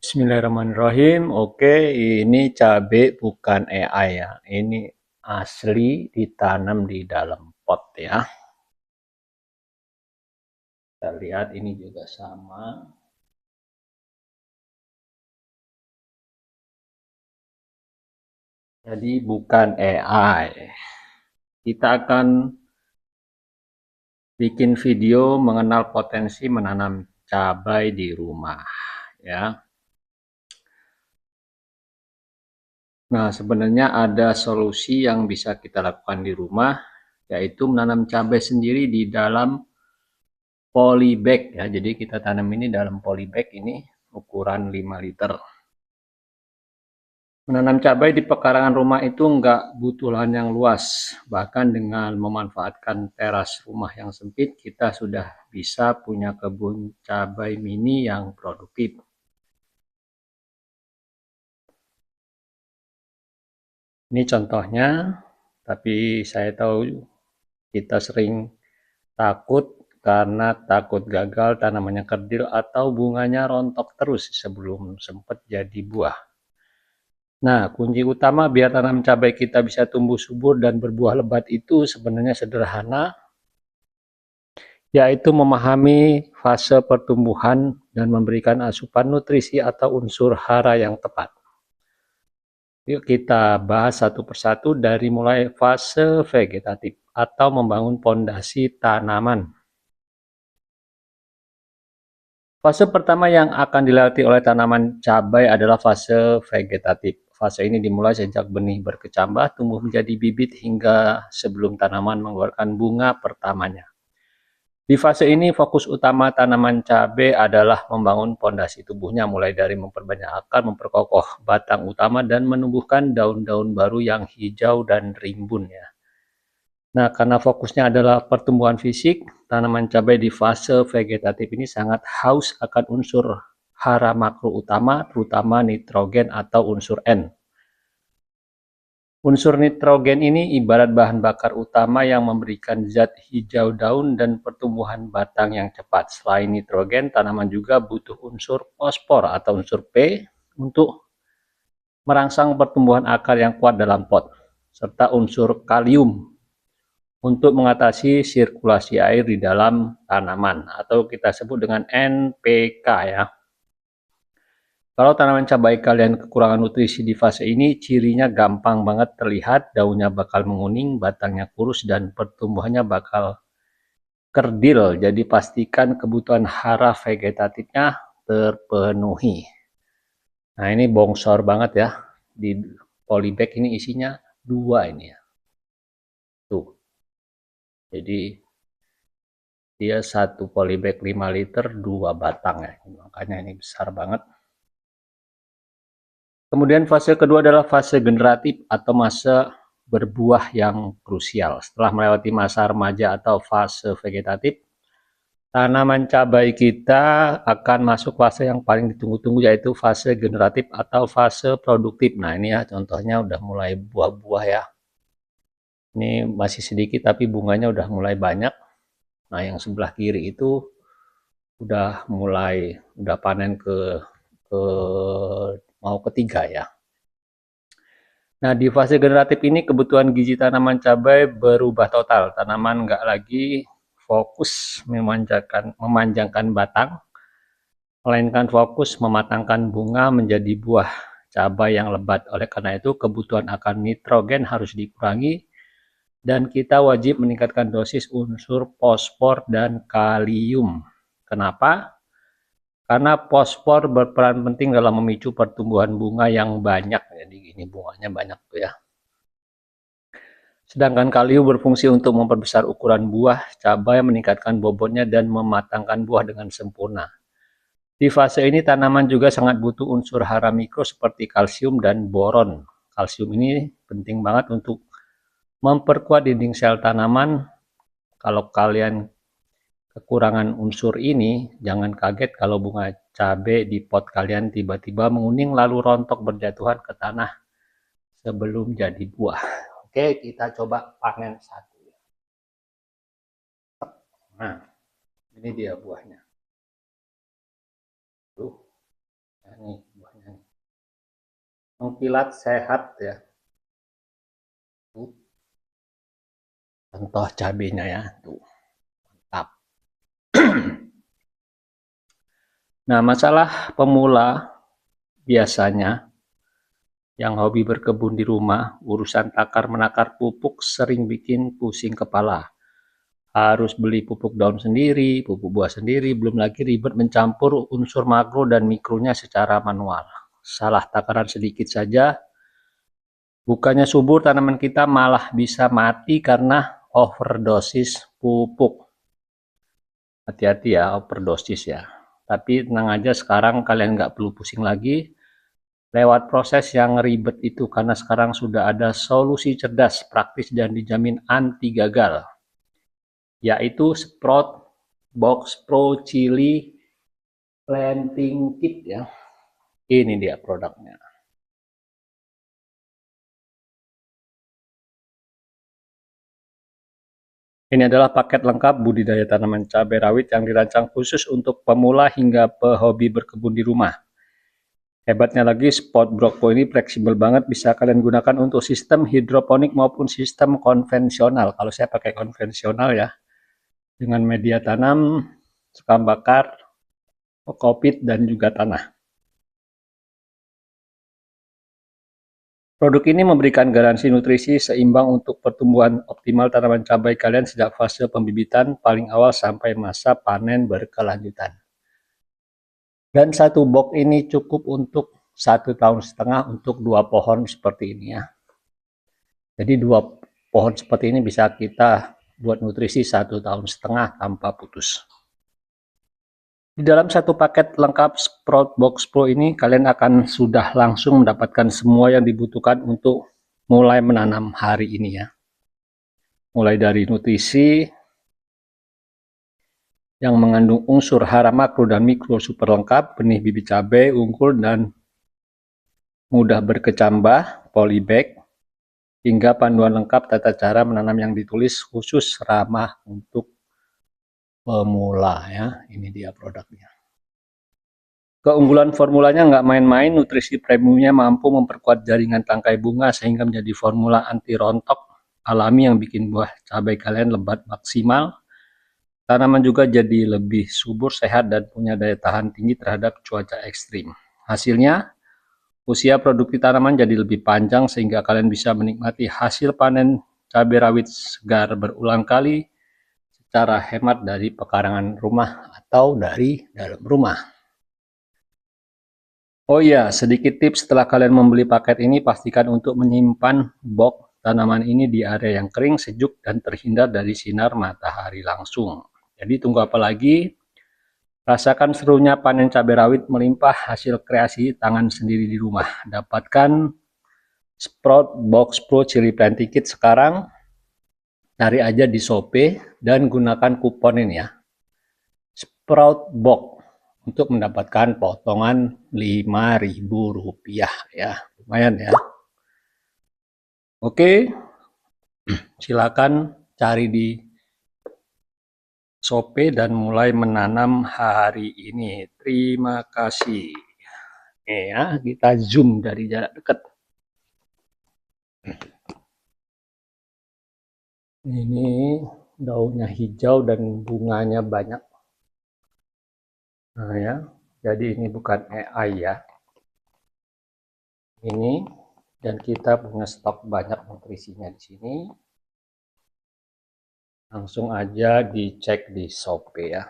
Bismillahirrahmanirrahim. Oke, ini cabai bukan AI ya. Ini asli ditanam di dalam pot ya. Kita lihat ini juga sama. Jadi bukan AI. Kita akan bikin video mengenal potensi menanam cabai di rumah ya. Nah, sebenarnya ada solusi yang bisa kita lakukan di rumah, yaitu menanam cabai sendiri di dalam polybag ya. Jadi kita tanam ini dalam polybag ini ukuran 5 liter. Menanam cabai di pekarangan rumah itu nggak butuh lahan yang luas. Bahkan dengan memanfaatkan teras rumah yang sempit, kita sudah bisa punya kebun cabai mini yang produktif. Ini contohnya, tapi saya tahu kita sering takut karena takut gagal tanamannya kerdil atau bunganya rontok terus sebelum sempat jadi buah. Nah, kunci utama biar tanam cabai kita bisa tumbuh subur dan berbuah lebat itu sebenarnya sederhana, yaitu memahami fase pertumbuhan dan memberikan asupan nutrisi atau unsur hara yang tepat. Yuk kita bahas satu persatu dari mulai fase vegetatif atau membangun pondasi tanaman. Fase pertama yang akan dilewati oleh tanaman cabai adalah fase vegetatif. Fase ini dimulai sejak benih berkecambah, tumbuh menjadi bibit hingga sebelum tanaman mengeluarkan bunga pertamanya. Di fase ini, fokus utama tanaman cabai adalah membangun pondasi tubuhnya, mulai dari memperbanyak akar, memperkokoh batang utama, dan menumbuhkan daun-daun baru yang hijau dan rimbun ya. Nah, karena fokusnya adalah pertumbuhan fisik, tanaman cabai di fase vegetatif ini sangat haus akan unsur hara makro utama, terutama nitrogen atau unsur N. Unsur nitrogen ini ibarat bahan bakar utama yang memberikan zat hijau daun dan pertumbuhan batang yang cepat. Selain nitrogen, tanaman juga butuh unsur fosfor atau unsur P untuk merangsang pertumbuhan akar yang kuat dalam pot, serta unsur kalium untuk mengatasi sirkulasi air di dalam tanaman atau kita sebut dengan NPK ya. Kalau tanaman cabai kalian kekurangan nutrisi di fase ini, cirinya gampang banget terlihat, daunnya bakal menguning, batangnya kurus, dan pertumbuhannya bakal kerdil. Jadi pastikan kebutuhan hara vegetatifnya terpenuhi. Nah ini bongsor banget ya, di polybag ini isinya 2 ini ya. Tuh, jadi dia satu polybag 5 liter 2 batang ya, makanya ini besar banget. Kemudian fase kedua adalah fase generatif atau masa berbuah yang krusial. Setelah melewati masa remaja atau fase vegetatif, tanaman cabai kita akan masuk fase yang paling ditunggu-tunggu, yaitu fase generatif atau fase produktif. Nah ini ya contohnya udah mulai buah-buah ya. Ini masih sedikit tapi bunganya udah mulai banyak. Nah yang sebelah kiri itu udah panen ke mau ketiga ya. Nah di fase generatif ini kebutuhan gizi tanaman cabai berubah total. Tanaman nggak lagi fokus memanjangkan batang, melainkan fokus mematangkan bunga menjadi buah cabai yang lebat. Oleh karena itu kebutuhan akan nitrogen harus dikurangi dan kita wajib meningkatkan dosis unsur fosfor dan kalium. Kenapa? Karena fosfor berperan penting dalam memicu pertumbuhan bunga yang banyak. Jadi ini bunganya banyak tuh ya. Sedangkan kalium berfungsi untuk memperbesar ukuran buah cabai, meningkatkan bobotnya dan mematangkan buah dengan sempurna. Di fase ini tanaman juga sangat butuh unsur hara mikro seperti kalsium dan boron. Kalsium ini penting banget untuk memperkuat dinding sel tanaman. Kalau kalian kekurangan unsur ini, jangan kaget kalau bunga cabai di pot kalian tiba-tiba menguning lalu rontok berjatuhan ke tanah sebelum jadi buah. Oke, kita coba panen satu. Nah, ini dia buahnya. Tuh, ini mengkilat sehat ya. Contoh cabenya ya, tuh mantap. Nah, masalah pemula biasanya yang hobi berkebun di rumah, urusan takar menakar pupuk sering bikin pusing kepala. Harus beli pupuk daun sendiri, pupuk buah sendiri, belum lagi ribet mencampur unsur makro dan mikronya secara manual. Salah takaran sedikit saja, bukannya subur, tanaman kita malah bisa mati karena overdosis pupuk. Hati-hati ya, overdosis ya. Tapi tenang aja, sekarang kalian nggak perlu pusing lagi lewat proses yang ribet itu, karena sekarang sudah ada solusi cerdas, praktis, dan dijamin anti gagal, yaitu Sprout Box Pro Chili Planting Kit ya. Ini dia produknya. Ini adalah paket lengkap budidaya tanaman cabai rawit yang dirancang khusus untuk pemula hingga pehobi berkebun di rumah. Hebatnya lagi, Sprout Box Pro ini fleksibel banget, bisa kalian gunakan untuk sistem hidroponik maupun sistem konvensional. Kalau saya pakai konvensional ya, dengan media tanam, sekam bakar, kokopit, dan juga tanah. Produk ini memberikan garansi nutrisi seimbang untuk pertumbuhan optimal tanaman cabai kalian sejak fase pembibitan paling awal sampai masa panen berkelanjutan. Dan satu box ini cukup untuk 1,5 tahun untuk 2 pohon seperti ini ya. Jadi 2 pohon seperti ini bisa kita buat nutrisi 1,5 tahun tanpa putus. Di dalam satu paket lengkap Sprout Box Pro ini, kalian akan sudah langsung mendapatkan semua yang dibutuhkan untuk mulai menanam hari ini ya. Mulai dari nutrisi yang mengandung unsur hara makro dan mikro super lengkap, benih bibit cabai unggul dan mudah berkecambah, polybag, hingga panduan lengkap tata cara menanam yang ditulis khusus ramah untuk pemula ya. Ini dia produknya. Keunggulan formulanya nggak main-main, nutrisi premiumnya mampu memperkuat jaringan tangkai bunga sehingga menjadi formula anti rontok alami yang bikin buah cabai kalian lebat maksimal. Tanaman juga jadi lebih subur, sehat, dan punya daya tahan tinggi terhadap cuaca ekstrim. Hasilnya, usia produksi tanaman jadi lebih panjang sehingga kalian bisa menikmati hasil panen cabai rawit segar berulang kali secara hemat dari pekarangan rumah atau dari dalam rumah. Oh iya, sedikit tips setelah kalian membeli paket ini, pastikan untuk menyimpan box tanaman ini di area yang kering, sejuk, dan terhindar dari sinar matahari langsung. Jadi tunggu apa lagi? Rasakan serunya panen cabai rawit melimpah hasil kreasi tangan sendiri di rumah. Dapatkan Sprout Box Pro Chili Planting Kit sekarang. Cari aja di Shopee dan gunakan kupon ini ya. Sprout Box untuk mendapatkan potongan Rp5.000 ya. Lumayan ya. Oke. Silakan cari di Shopee dan mulai menanam hari ini. Terima kasih. Nih ya, kita zoom dari jarak dekat. Ini daunnya hijau dan bunganya banyak. Nah ya, jadi ini bukan AI ya. Ini, dan kita punya stok banyak nutrisinya di sini. Langsung aja dicek di Shopee ya.